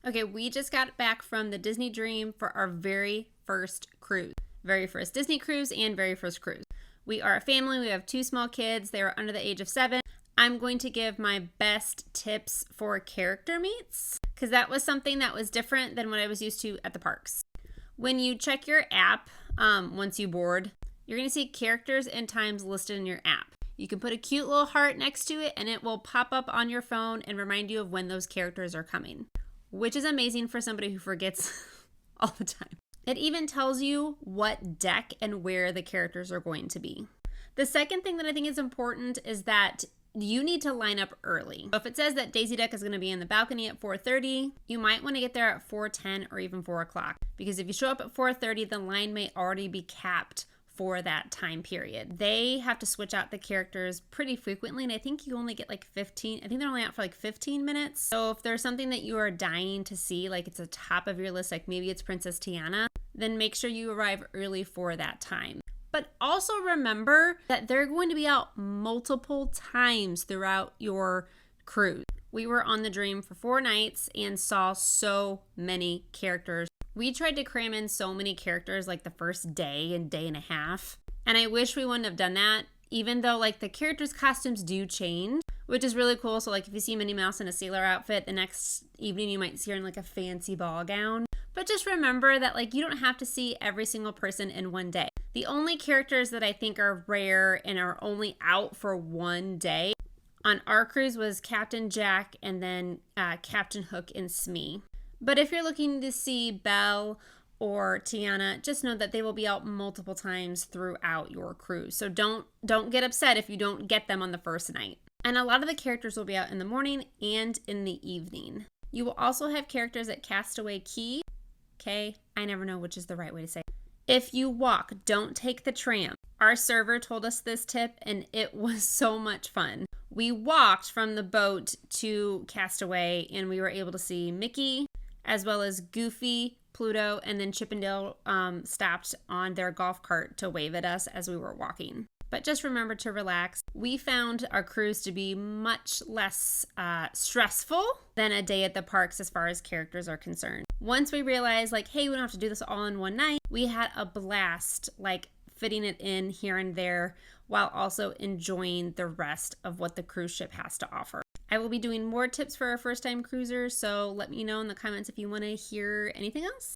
Okay, we just got back from the Disney Dream for our very first cruise. Very first Disney cruise and very first cruise. We are a family. We have 2 small kids. They are under the age of 7. I'm going to give my best tips for character meets because that was something that was different than what I was used to at the parks. When you check your app, once you board, you're going to see characters and times listed in your app. You can put a cute little heart next to it and it will pop up on your phone and remind you of when those characters are coming, which is amazing for somebody who forgets all the time. It even tells you what deck and where the characters are going to be. The second thing that I think is important is that you need to line up early. So if it says that Daisy Duck is going to be in the balcony at 4:30, you might want to get there at 4:10 or even 4 o'clock. Because if you show up at 4:30, the line may already be capped for that time period. They have to switch out the characters pretty frequently, and I think you only get like 15. I think they're only out for like 15 minutes. So if there's something that you are dying to see, like it's a top of your list, like maybe it's Princess Tiana, then make sure you arrive early for that time. But also remember that they're going to be out multiple times throughout your cruise. We were on the Dream for 4 nights and saw so many characters. We tried to cram in so many characters like the first day and day and a half. And I wish we wouldn't have done that, even though like the characters' costumes do change, which is really cool. So like if you see Minnie Mouse in a sailor outfit, the next evening you might see her in like a fancy ball gown. But just remember that like you don't have to see every single person in one day. The only characters that I think are rare and are only out for one day on our cruise was Captain Jack and then Captain Hook and Smee. But if you're looking to see Belle or Tiana, just know that they will be out multiple times throughout your cruise. So don't get upset if you don't get them on the first night. And a lot of the characters will be out in the morning and in the evening. You will also have characters at Castaway Cay. Okay, I never know which is the right way to say it. If you walk, don't take the tram. Our server told us this tip and it was so much fun. We walked from the boat to Castaway and we were able to see Mickey as well as Goofy, Pluto, and then Chip and Dale stopped on their golf cart to wave at us as we were walking. But just remember to relax. We found our cruise to be much less stressful than a day at the parks as far as characters are concerned. Once we realized like, hey, we don't have to do this all in one night, we had a blast like fitting it in here and there while also enjoying the rest of what the cruise ship has to offer. I will be doing more tips for our first time cruisers, so let me know in the comments if you want to hear anything else.